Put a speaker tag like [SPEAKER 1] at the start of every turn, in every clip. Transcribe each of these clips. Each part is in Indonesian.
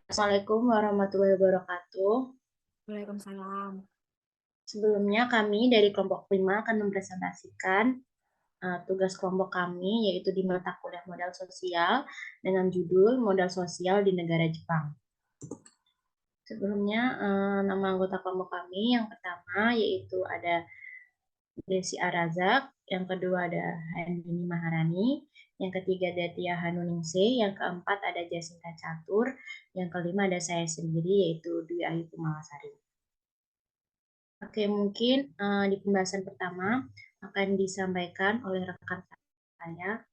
[SPEAKER 1] Assalamualaikum warahmatullahi wabarakatuh.
[SPEAKER 2] Waalaikumsalam.
[SPEAKER 1] Sebelumnya kami dari kelompok 5 akan mempresentasikan tugas kelompok kami yaitu di mata kuliah modal sosial dengan judul Modal Sosial di Negara Jepang. Sebelumnya nama anggota kelompok kami yang pertama yaitu ada Desi Arazak, yang kedua ada Handini Maharani, yang ketiga ada Tia Hanuningse, yang keempat ada Jasinta Catur, yang kelima ada saya sendiri yaitu Dwi Ayu Kumalasari. Oke, mungkin di pembahasan pertama akan disampaikan oleh rekan saya.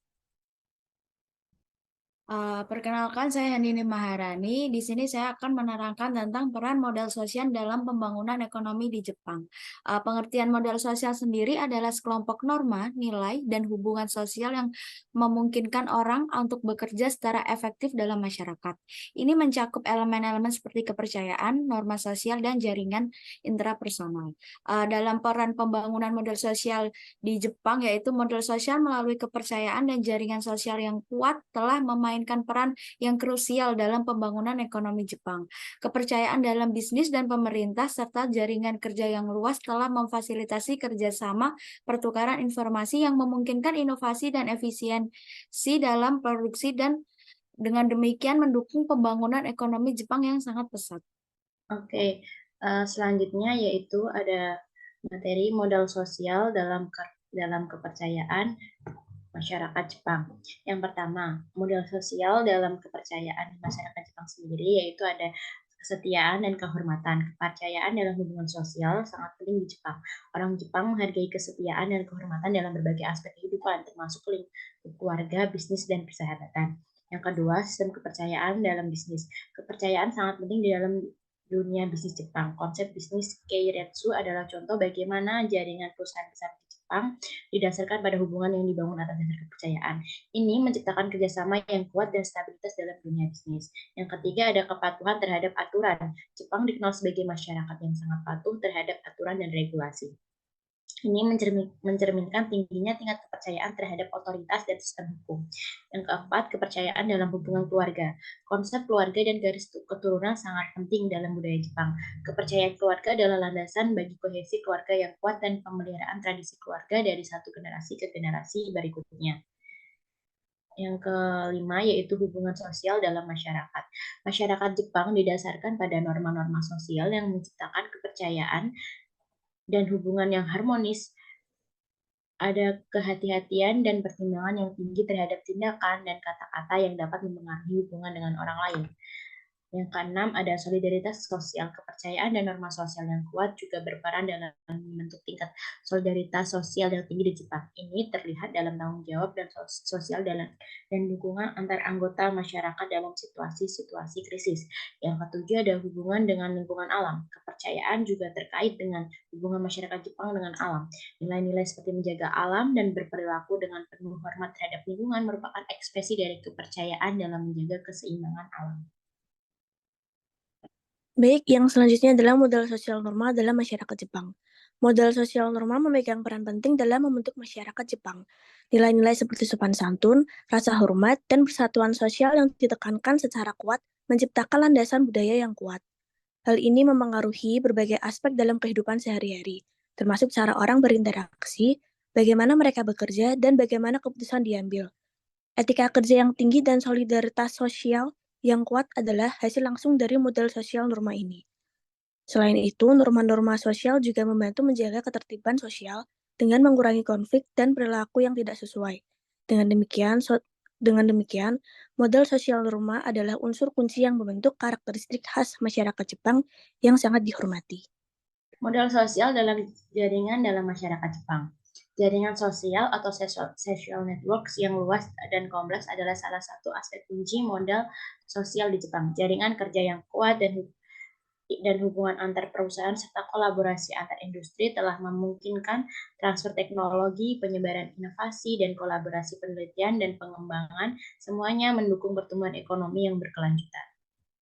[SPEAKER 2] Perkenalkan, saya Handini Maharani. Di sini saya akan menerangkan tentang peran modal sosial dalam pembangunan ekonomi di Jepang. Pengertian modal sosial sendiri adalah sekelompok norma, nilai, dan hubungan sosial yang memungkinkan orang untuk bekerja secara efektif dalam masyarakat. Ini mencakup elemen-elemen seperti kepercayaan, norma sosial, dan jaringan intrapersonal. Dalam peran pembangunan modal sosial di Jepang, yaitu modal sosial melalui kepercayaan dan jaringan sosial yang kuat telah memainkan peran yang krusial dalam pembangunan ekonomi Jepang. Kepercayaan dalam bisnis dan pemerintah serta jaringan kerja yang luas telah memfasilitasi kerjasama pertukaran informasi yang memungkinkan inovasi dan efisiensi dalam produksi dan dengan demikian mendukung pembangunan ekonomi Jepang yang sangat pesat.
[SPEAKER 1] Oke, selanjutnya yaitu ada materi modal sosial dalam kepercayaan masyarakat Jepang. Yang pertama, modal sosial dalam kepercayaan masyarakat Jepang sendiri yaitu ada kesetiaan dan kehormatan. Kepercayaan dalam hubungan sosial sangat penting di Jepang. Orang Jepang menghargai kesetiaan dan kehormatan dalam berbagai aspek kehidupan, termasuk lingkup keluarga, bisnis, dan persahabatan. Yang kedua, sistem kepercayaan dalam bisnis. Kepercayaan sangat penting di dalam dunia bisnis Jepang. Konsep bisnis Keiretsu adalah contoh bagaimana jaringan perusahaan besar di Jepang didasarkan pada hubungan yang dibangun atas dasar kepercayaan. Ini menciptakan kerjasama yang kuat dan stabilitas dalam dunia bisnis. Yang ketiga ada kepatuhan terhadap aturan. Jepang dikenal sebagai masyarakat yang sangat patuh terhadap aturan dan regulasi. Ini mencerminkan tingginya tingkat kepercayaan terhadap otoritas dan sistem hukum. Yang keempat, kepercayaan dalam hubungan keluarga. Konsep keluarga dan garis keturunan sangat penting dalam budaya Jepang. Kepercayaan keluarga adalah landasan bagi kohesi keluarga yang kuat dan pemeliharaan tradisi keluarga dari satu generasi ke generasi berikutnya. Yang kelima yaitu hubungan sosial dalam masyarakat. Masyarakat Jepang didasarkan pada norma-norma sosial yang menciptakan kepercayaan dan hubungan yang harmonis. Ada kehati-hatian dan pertimbangan yang tinggi terhadap tindakan dan kata-kata yang dapat mempengaruhi hubungan dengan orang lain. Yang keenam, ada solidaritas sosial. Kepercayaan dan norma sosial yang kuat juga berperan dalam membentuk tingkat solidaritas sosial yang tinggi di Jepang. Ini terlihat dalam tanggung jawab dan sosial dan dukungan antar anggota masyarakat dalam situasi-situasi krisis. Yang ketujuh, ada hubungan dengan lingkungan alam. Kepercayaan juga terkait dengan hubungan masyarakat Jepang dengan alam. Nilai-nilai seperti menjaga alam dan berperilaku dengan penuh hormat terhadap lingkungan merupakan ekspresi dari kepercayaan dalam menjaga keseimbangan alam.
[SPEAKER 3] Baik, yang selanjutnya adalah modal sosial norma dalam masyarakat Jepang. Modal sosial norma memegang peran penting dalam membentuk masyarakat Jepang. Nilai-nilai seperti sopan santun, rasa hormat, dan persatuan sosial yang ditekankan secara kuat menciptakan landasan budaya yang kuat. Hal ini memengaruhi berbagai aspek dalam kehidupan sehari-hari, termasuk cara orang berinteraksi, bagaimana mereka bekerja, dan bagaimana keputusan diambil. Etika kerja yang tinggi dan solidaritas sosial yang kuat adalah hasil langsung dari modal sosial norma ini. Selain itu, norma-norma sosial juga membantu menjaga ketertiban sosial dengan mengurangi konflik dan perilaku yang tidak sesuai. Dengan demikian, modal sosial norma adalah unsur kunci yang membentuk karakteristik khas masyarakat Jepang yang sangat dihormati.
[SPEAKER 1] Modal sosial dalam jaringan dalam masyarakat Jepang. Jaringan sosial atau social networks yang luas dan kompleks adalah salah satu aspek kunci modal sosial di Jepang. Jaringan kerja yang kuat dan hubungan antar perusahaan serta kolaborasi antar industri telah memungkinkan transfer teknologi, penyebaran inovasi, dan kolaborasi penelitian dan pengembangan, semuanya mendukung pertumbuhan ekonomi yang berkelanjutan.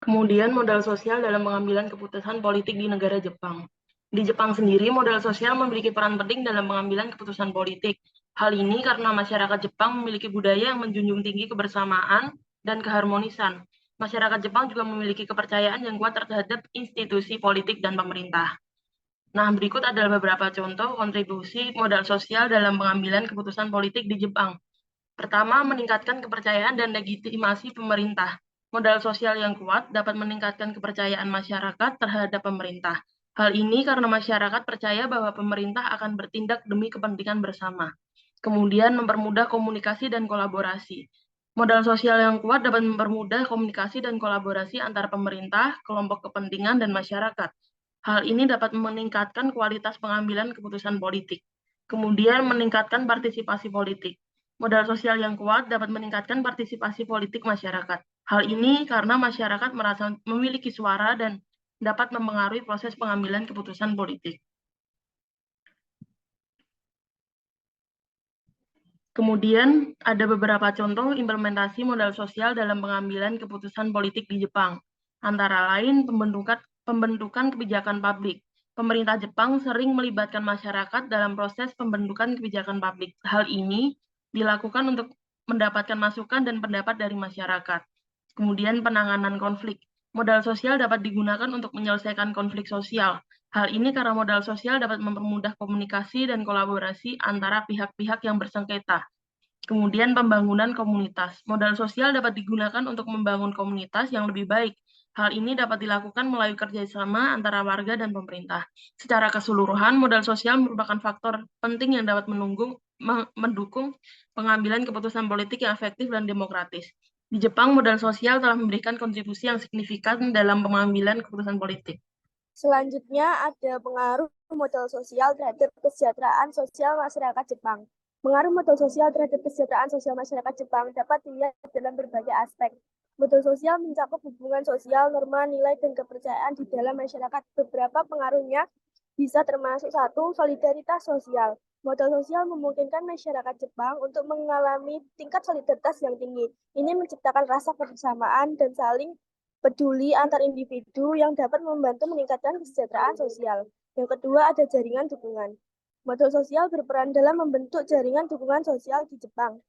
[SPEAKER 4] Kemudian modal sosial dalam pengambilan keputusan politik di negara Jepang. Di Jepang sendiri, modal sosial memiliki peran penting dalam pengambilan keputusan politik. Hal ini karena masyarakat Jepang memiliki budaya yang menjunjung tinggi kebersamaan dan keharmonisan. Masyarakat Jepang juga memiliki kepercayaan yang kuat terhadap institusi politik dan pemerintah. Nah, berikut adalah beberapa contoh kontribusi modal sosial dalam pengambilan keputusan politik di Jepang. Pertama, meningkatkan kepercayaan dan legitimasi pemerintah. Modal sosial yang kuat dapat meningkatkan kepercayaan masyarakat terhadap pemerintah. Hal ini karena masyarakat percaya bahwa pemerintah akan bertindak demi kepentingan bersama. Kemudian, mempermudah komunikasi dan kolaborasi. Modal sosial yang kuat dapat mempermudah komunikasi dan kolaborasi antara pemerintah, kelompok kepentingan, dan masyarakat. Hal ini dapat meningkatkan kualitas pengambilan keputusan politik. Kemudian, meningkatkan partisipasi politik. Modal sosial yang kuat dapat meningkatkan partisipasi politik masyarakat. Hal ini karena masyarakat merasa memiliki suara dan dapat mempengaruhi proses pengambilan keputusan politik. Kemudian ada beberapa contoh implementasi modal sosial dalam pengambilan keputusan politik di Jepang. Antara lain pembentukan kebijakan publik. Pemerintah Jepang sering melibatkan masyarakat dalam proses pembentukan kebijakan publik. Hal ini dilakukan untuk mendapatkan masukan dan pendapat dari masyarakat. Kemudian penanganan konflik. Modal sosial dapat digunakan untuk menyelesaikan konflik sosial. Hal ini karena modal sosial dapat mempermudah komunikasi dan kolaborasi antara pihak-pihak yang bersengketa. Kemudian pembangunan komunitas. Modal sosial dapat digunakan untuk membangun komunitas yang lebih baik. Hal ini dapat dilakukan melalui kerjasama antara warga dan pemerintah. Secara keseluruhan, modal sosial merupakan faktor penting yang dapat mendukung pengambilan keputusan politik yang efektif dan demokratis. Di Jepang, modal sosial telah memberikan kontribusi yang signifikan dalam pengambilan keputusan politik.
[SPEAKER 3] Selanjutnya ada pengaruh modal sosial terhadap kesejahteraan sosial masyarakat Jepang. Pengaruh modal sosial terhadap kesejahteraan sosial masyarakat Jepang dapat dilihat dalam berbagai aspek. Modal sosial mencakup hubungan sosial, norma, nilai, dan kepercayaan di dalam masyarakat. Beberapa pengaruhnya bisa termasuk satu, solidaritas sosial. Modal sosial memungkinkan masyarakat Jepang untuk mengalami tingkat solidaritas yang tinggi. Ini menciptakan rasa kebersamaan dan saling peduli antar individu yang dapat membantu meningkatkan kesejahteraan sosial. Yang kedua, ada jaringan dukungan. Modal sosial berperan dalam membentuk jaringan dukungan sosial di Jepang.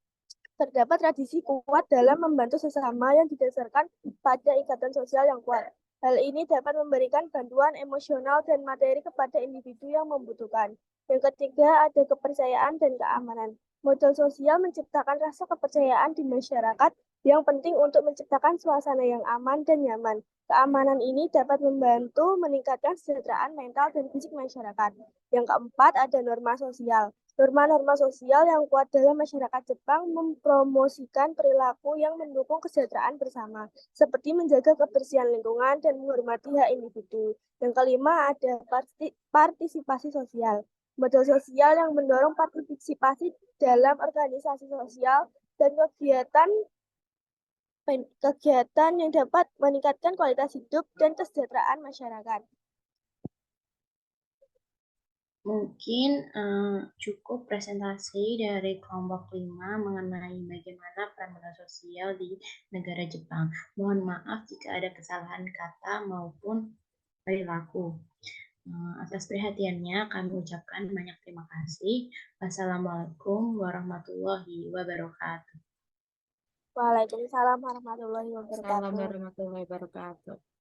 [SPEAKER 3] Terdapat tradisi kuat dalam membantu sesama yang didasarkan pada ikatan sosial yang kuat. Hal ini dapat memberikan bantuan emosional dan materi kepada individu yang membutuhkan. Yang ketiga, ada kepercayaan dan keamanan. Modal sosial menciptakan rasa kepercayaan di masyarakat yang penting untuk menciptakan suasana yang aman dan nyaman. Keamanan ini dapat membantu meningkatkan kesejahteraan mental dan fisik masyarakat. Yang keempat, ada norma sosial. Norma-norma sosial yang kuat dalam masyarakat Jepang mempromosikan perilaku yang mendukung kesejahteraan bersama, seperti menjaga kebersihan lingkungan dan menghormati hak individu. Yang kelima, ada partisipasi sosial. Modal sosial yang mendorong partisipasi dalam organisasi sosial dan kegiatan yang dapat meningkatkan kualitas hidup dan kesejahteraan masyarakat.
[SPEAKER 1] Mungkin cukup presentasi dari kelompok 5 mengenai bagaimana peran modal sosial di negara Jepang. Mohon maaf jika ada kesalahan kata maupun perilaku. Atas perhatiannya kami ucapkan banyak terima kasih. Wassalamualaikum warahmatullahi wabarakatuh.
[SPEAKER 3] Waalaikumsalam warahmatullahi wabarakatuh.
[SPEAKER 2] Assalamualaikum warahmatullahi wabarakatuh.